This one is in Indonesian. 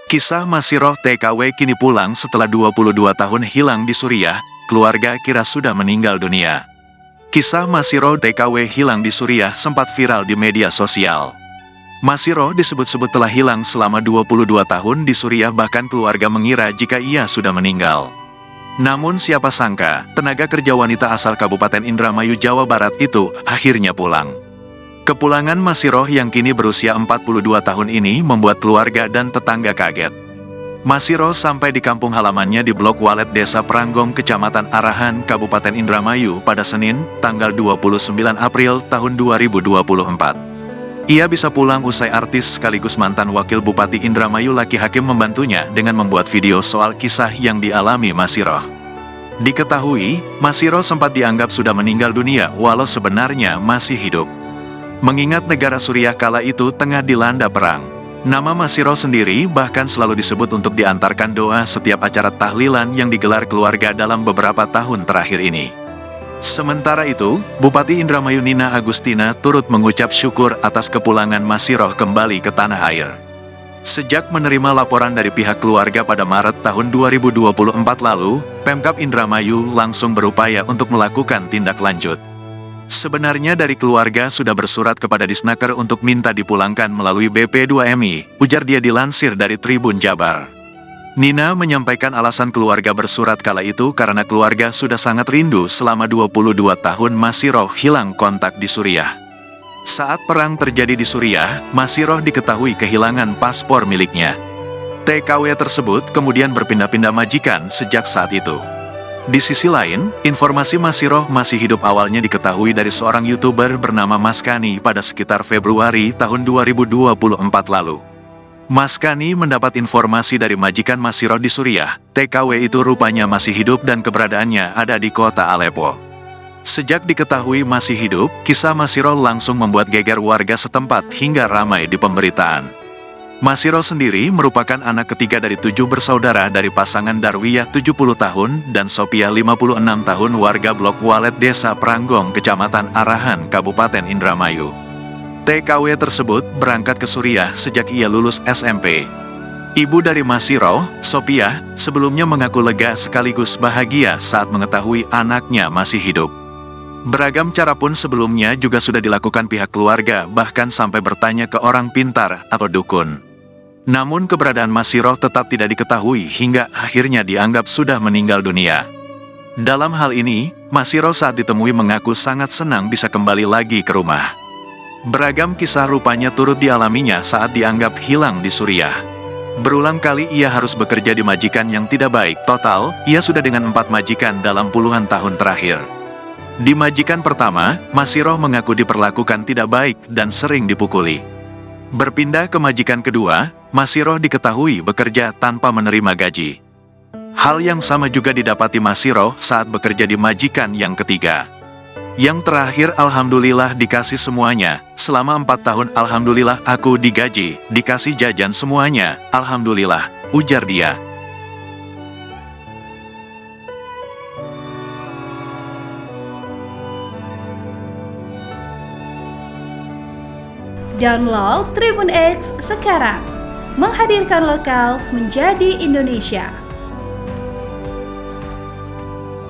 Kisah Masirah TKW kini pulang setelah 22 tahun hilang di Suriah, keluarga kira sudah meninggal dunia. Kisah Masirah TKW hilang di Suriah sempat viral di media sosial. Masirah disebut-sebut telah hilang selama 22 tahun di Suriah, bahkan keluarga mengira jika ia sudah meninggal. Namun siapa sangka, tenaga kerja wanita asal Kabupaten Indramayu, Jawa Barat itu akhirnya pulang. Kepulangan Masirah yang kini berusia 42 tahun ini membuat keluarga dan tetangga kaget. Masirah sampai di kampung halamannya di Blok Walet Desa Pranggong, Kecamatan Arahan, Kabupaten Indramayu pada Senin, tanggal 29 April tahun 2024. Ia bisa pulang usai artis sekaligus mantan wakil Bupati Indramayu Laki Hakim membantunya dengan membuat video soal kisah yang dialami Masirah. Diketahui, Masirah sempat dianggap sudah meninggal dunia walau sebenarnya masih hidup. Mengingat negara Suriah kala itu tengah dilanda perang, nama Masirah sendiri bahkan selalu disebut untuk diantarkan doa setiap acara tahlilan yang digelar keluarga dalam beberapa tahun terakhir ini. Sementara itu, Bupati Indramayu Nina Agustina turut mengucap syukur atas kepulangan Masirah kembali ke tanah air. Sejak menerima laporan dari pihak keluarga pada Maret tahun 2024 lalu, Pemkab Indramayu langsung berupaya untuk melakukan tindak lanjut. Sebenarnya dari keluarga sudah bersurat kepada Disnaker untuk minta dipulangkan melalui BP2MI, ujar dia dilansir dari Tribun Jabar. Nina menyampaikan alasan keluarga bersurat kala itu karena keluarga sudah sangat rindu selama 22 tahun Masirah hilang kontak di Suriah. Saat perang terjadi di Suriah, Masirah diketahui kehilangan paspor miliknya. TKW tersebut kemudian berpindah-pindah majikan sejak saat itu. Di sisi lain, informasi Masirah masih hidup awalnya diketahui dari seorang YouTuber bernama Mas Kani pada sekitar Februari tahun 2024 lalu. Mas Kani mendapat informasi dari majikan Masirah di Suriah, TKW itu rupanya masih hidup dan keberadaannya ada di kota Aleppo. Sejak diketahui masih hidup, kisah Masirah langsung membuat geger warga setempat hingga ramai di pemberitaan. Masirah sendiri merupakan anak ketiga dari 7 bersaudara dari pasangan Darwiyah 70 tahun dan Sopiah 56 tahun warga Blok Walet Desa Pranggong, Kecamatan Arahan, Kabupaten Indramayu. TKW tersebut berangkat ke Suriah sejak ia lulus SMP. Ibu dari Masirah, Sopiah, sebelumnya mengaku lega sekaligus bahagia saat mengetahui anaknya masih hidup. Beragam cara pun sebelumnya juga sudah dilakukan pihak keluarga, bahkan sampai bertanya ke orang pintar atau dukun. Namun keberadaan Masirah tetap tidak diketahui hingga akhirnya dianggap sudah meninggal dunia. Dalam hal ini, Masirah saat ditemui mengaku sangat senang bisa kembali lagi ke rumah. Beragam kisah rupanya turut dialaminya saat dianggap hilang di Suriah. Berulang kali ia harus bekerja di majikan yang tidak baik. Total, ia sudah dengan 4 majikan dalam puluhan tahun terakhir. Di majikan pertama, Masirah mengaku diperlakukan tidak baik dan sering dipukuli. Berpindah ke majikan kedua, Masirah diketahui bekerja tanpa menerima gaji. Hal yang sama juga didapati Masirah saat bekerja di majikan yang ketiga. Yang terakhir alhamdulillah dikasih semuanya, selama 4 tahun alhamdulillah aku digaji, dikasih jajan semuanya, alhamdulillah, ujar dia. Download Tribun X sekarang, menghadirkan lokal menjadi Indonesia.